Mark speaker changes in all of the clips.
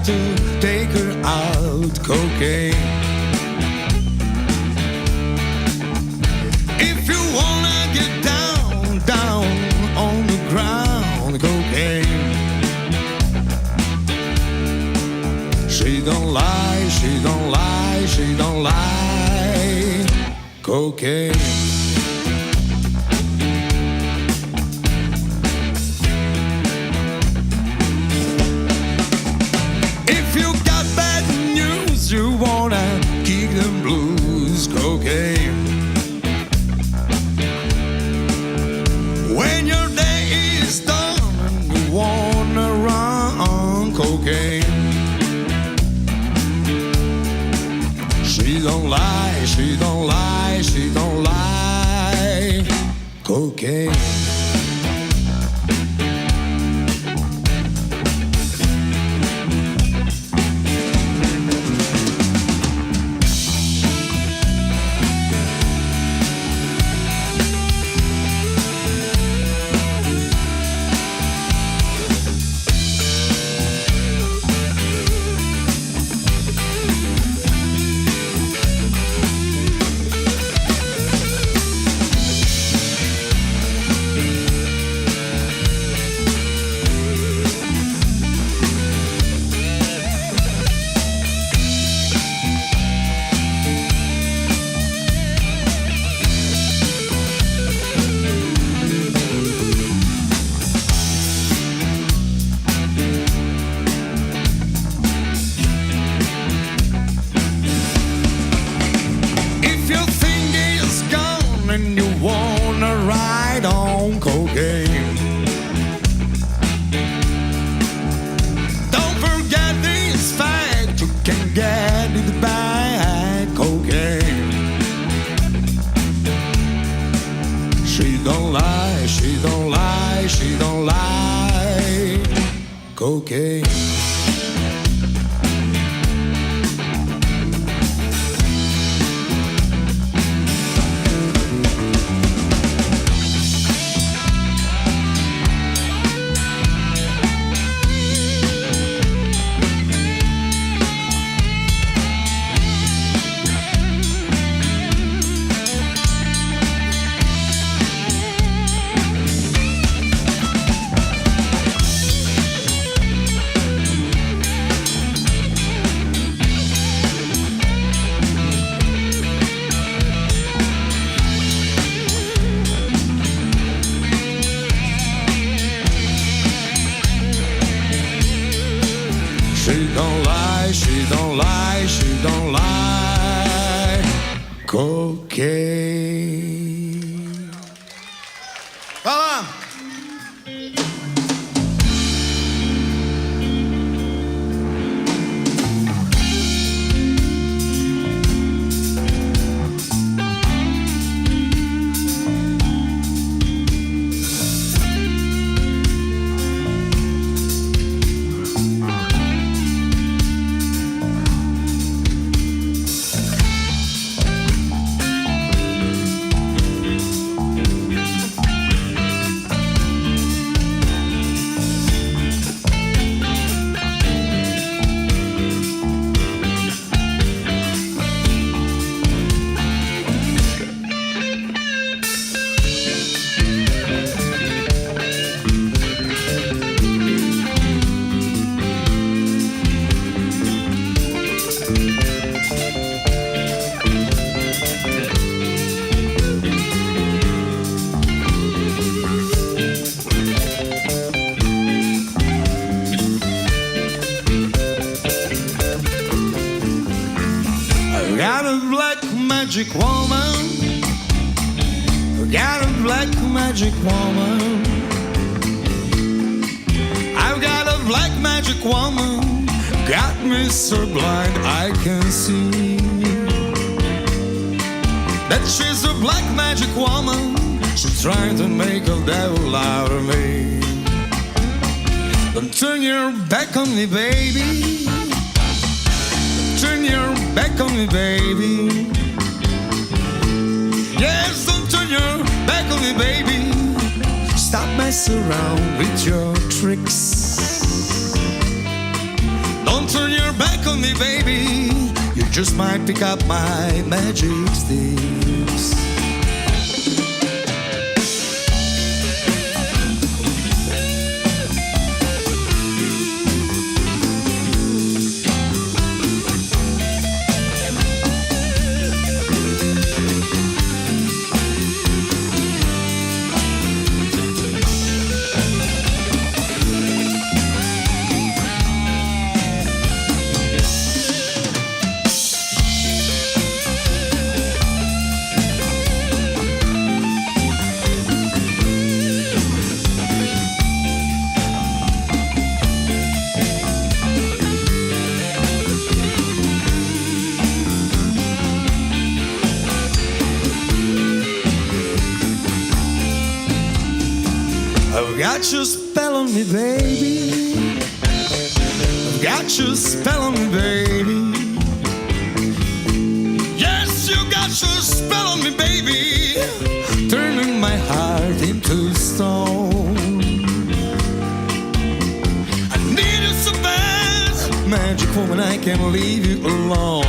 Speaker 1: to take her out cocaine. If you wanna get down, down on the ground, cocaine. She don't lie, she don't lie, she don't lie, cocaine. You wanna kick them blues, cocaine. When your day is done and you wanna run, cocaine. She don't lie, she don't lie, she don't lie, cocaine. And you wanna ride on cocaine. Don't forget this fact, you can get it back, cocaine. She don't lie, she don't lie, she don't lie, cocaine. She don't lie, she don't lie, she don't lie, cocaine. Voilà. Got a black magic woman. Got a black magic woman. I've got a black magic woman. Got me so blind I can see that she's a black magic woman. She's trying to make a devil out of me. Don't turn your back on me, baby. Turn your back on me, baby. Yes, don't turn your back on me, baby. Stop messing around with your tricks. Don't turn me, baby. You just might pick up my magic sticks. I've got your spell on me, baby. I've got your spell on me, baby. Yes, you got your spell on me, baby. Turning my heart into stone. I need you so bad, magic woman, I can't leave you alone.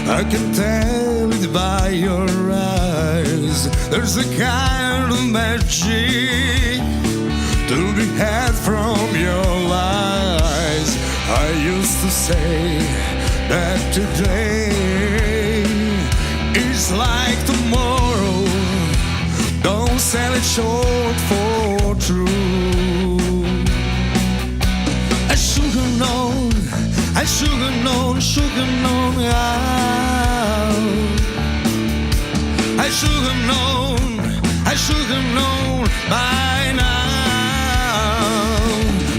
Speaker 1: I can tell it by your eyes. There's a kind of magic to be had from your lies. I used to say that today is like tomorrow. Don't sell it short for true. I should have known, I should have known, should have known how. I should have known, I should have known by now.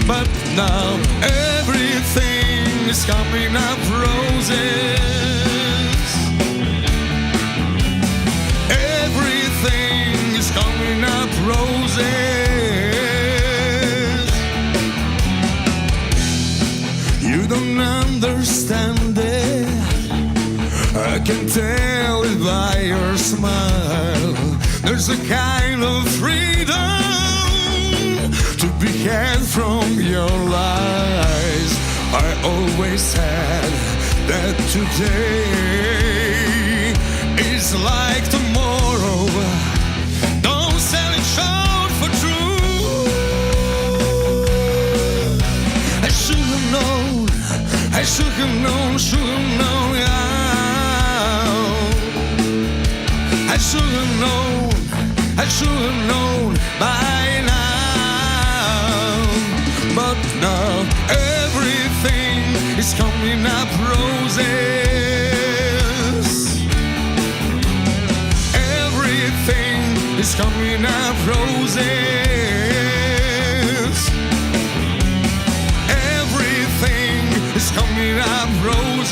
Speaker 1: But now everything is coming up roses. Everything is coming up roses. You don't understand it, I can tell it by your smile. There's a kind of freedom to be had from your lies. I always said that today is like tomorrow. Don't sell it short for true.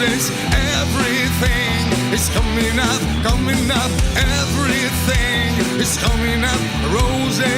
Speaker 1: roses. Everything is coming up, coming up. Everything is coming up, roses.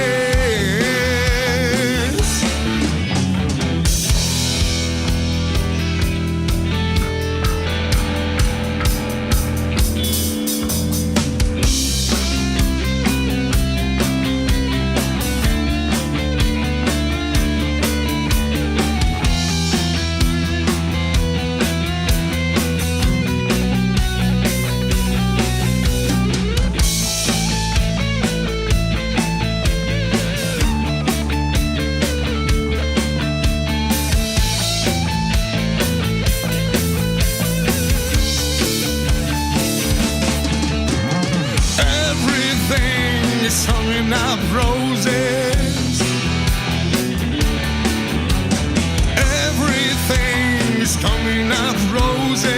Speaker 1: It's coming up, roses. Everything is coming up, roses.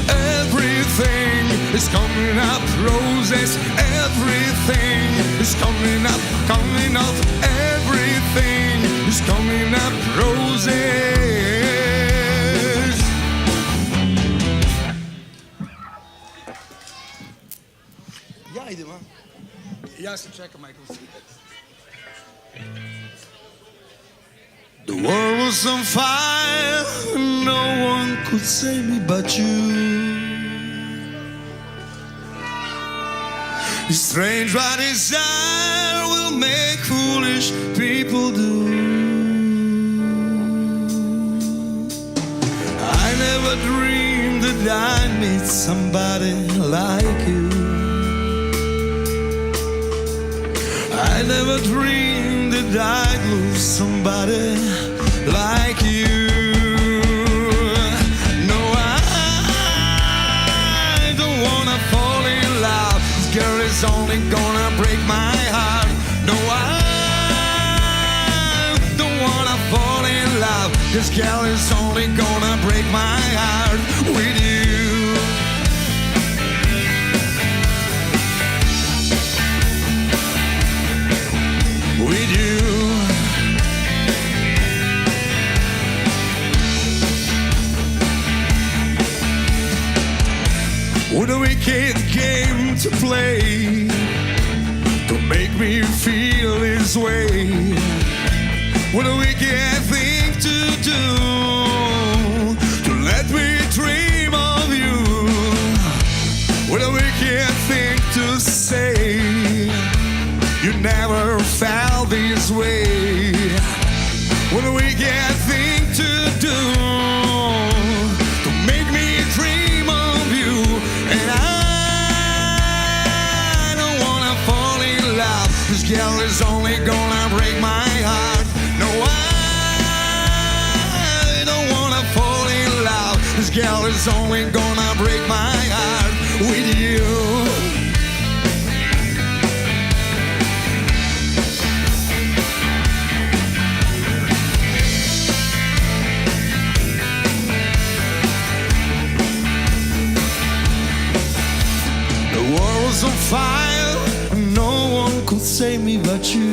Speaker 1: Everything is coming up, roses. Everything is coming up, coming up. Everything is coming up, roses. Haydi man. Yasin, check Michael. The world was on fire, no one could save me but you. It's strange what desire will make foolish people do. I never dreamed that I'd meet somebody like you. I never dreamed that I'd lose somebody like you. No, I don't wanna fall in love. This girl is only gonna break my heart. No, I don't wanna fall in love. This girl is only gonna break my heart with you. With you. What a wicked game to play to make me feel this way. What a wicked thing to do to let me dream of you. What a wicked thing to say. You never felt this way. What a wicked thing to do to make me dream of you. And I don't wanna fall in love. This girl is only gonna break my heart. No, I don't wanna fall in love. This girl is only gonna break my heart with you. On fire, no one could save me but you.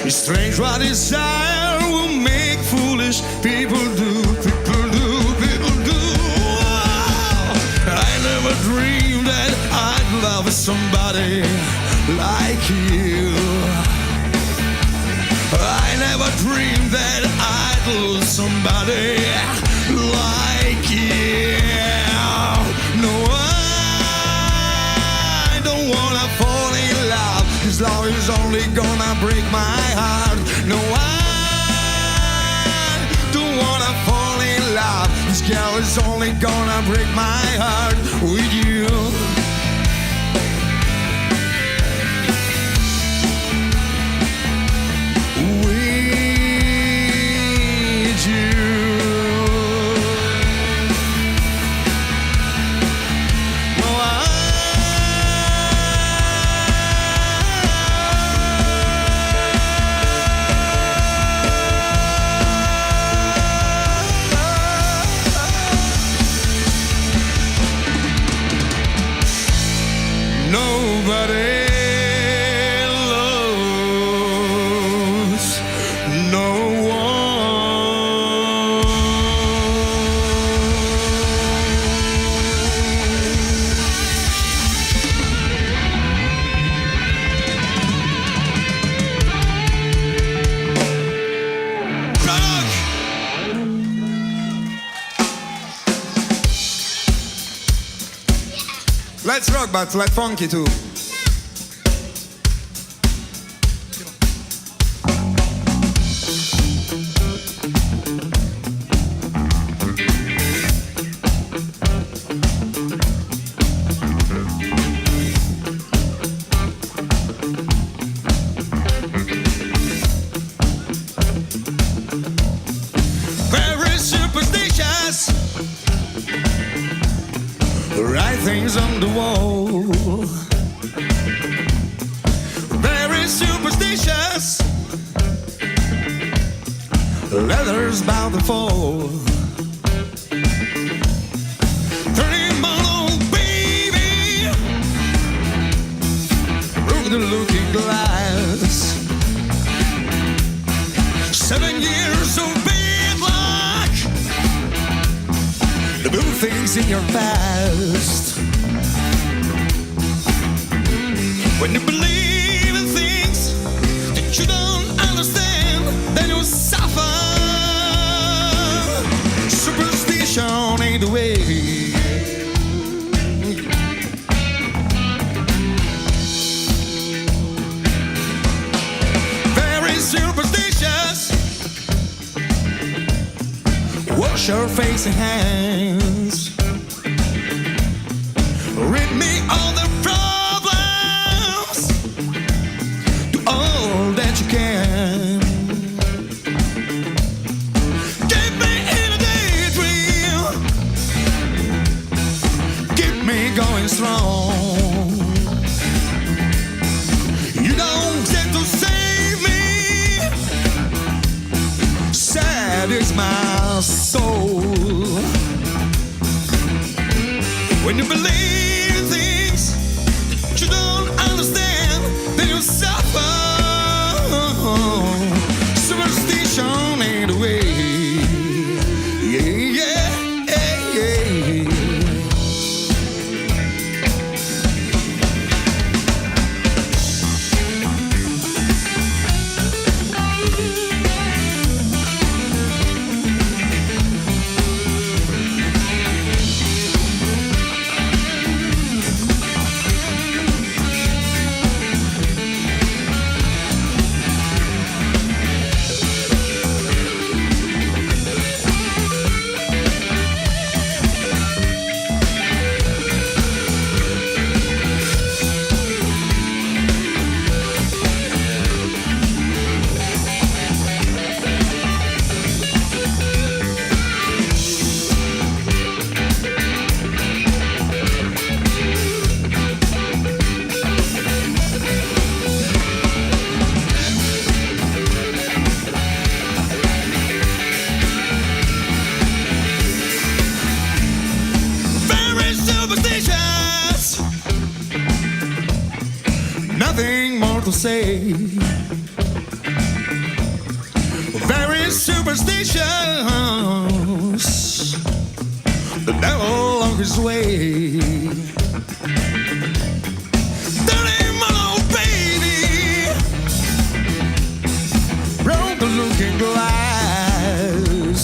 Speaker 1: It's strange what desire will make foolish people do. People do, people do. I never dreamed that I'd love somebody like you. I never dreamed that I'd lose somebody like you. No, I don't wanna fall in love. This love is only gonna break my heart. No, I don't wanna fall in love. This girl is only gonna break my heart with you. With you. Nobody loves Let's rock, but let's funky too. Very superstitious. Write things on the wall. Very superstitious. Letters about to fall. 30-month-old baby broke the looking glass. 7 years of bad luck. The blue things in your past. When you believe in things that you don't understand, then you suffer. Superstition ain't the way. Very superstitious. Wash your face and hands. Rid me all the problems. Do all that you can. Keep me in a daydream. Keep me going strong. You don't get to save me. Sad is my soul. When you believe in things that you don't understand, then you suffer. Superstition ain't the way. Yeah, yeah, yeah, yeah. Nothing more to say. Very superstitious. The devil on his way. 30-month-old baby broke the looking glass.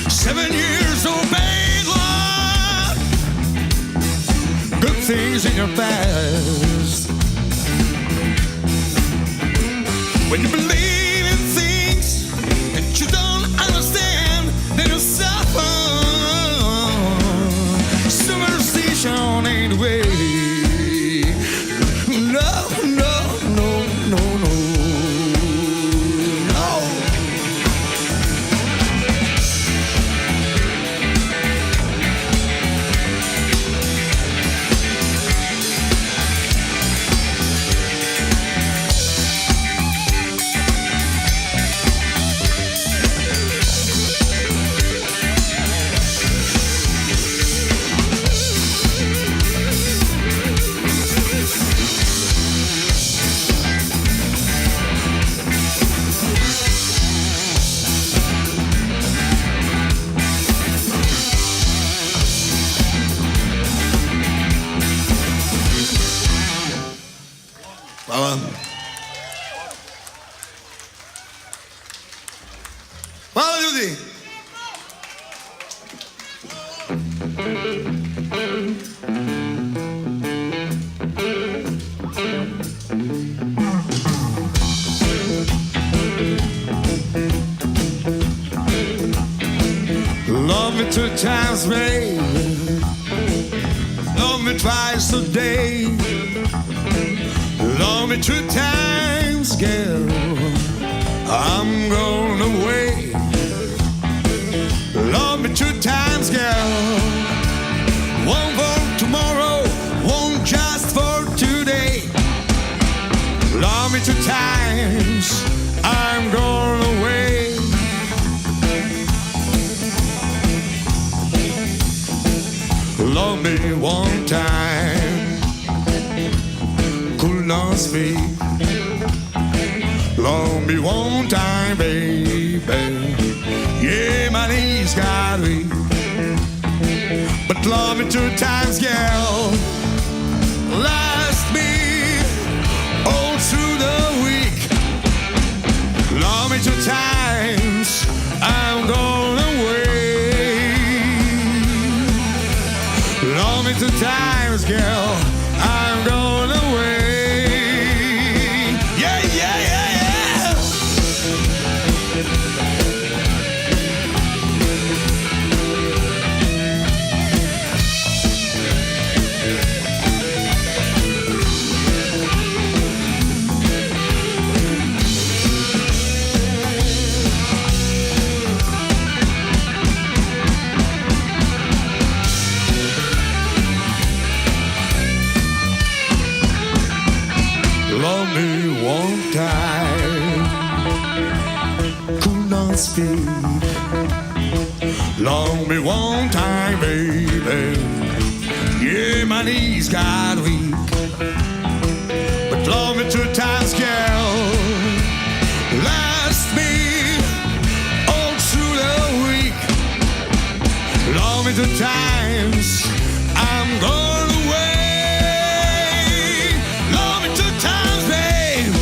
Speaker 1: 7 years of bad luck. Good things in your past. When you believe in things that you don't understand, then you suffer. Superstition ain't the way. No, no, no, no, no, no. Fala, Judy! two times, baby. Love me twice a day. Love me two times, girl. I'm going away. Love me two times, girl. One for tomorrow, one just for today. Love me two times, I'm going away. Love me one time, could not speak. Love me one time, baby. Yeah, my knees got weak. But love me two times, girl. Last me all through the week. Love me two times, I'm going away. Love me two times, girl, I'm going away. Yeah, yeah, yeah, yeah. Love me one time, could not speak. Love me one time, baby. Yeah, my knees got weak. But love me two times, girl. Last me all through the week. Love me two times, I'm going away. Love me two times, babe.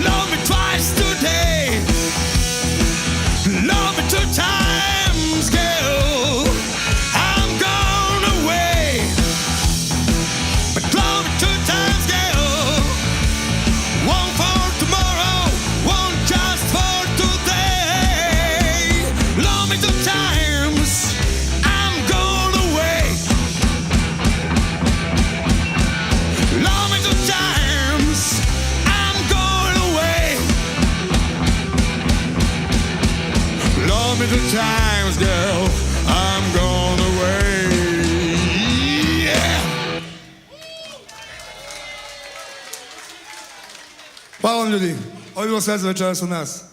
Speaker 1: Love me twice today. Love me two times, girl. I'm gone away. But love me two times, girl. One for tomorrow, one just for today. Love me two times, I'm gone away. Love me two times, I'm going away. Love me two times, girl, I'm going away. Yeah. Па он, люди, ovdje vas vezano večeras u nas.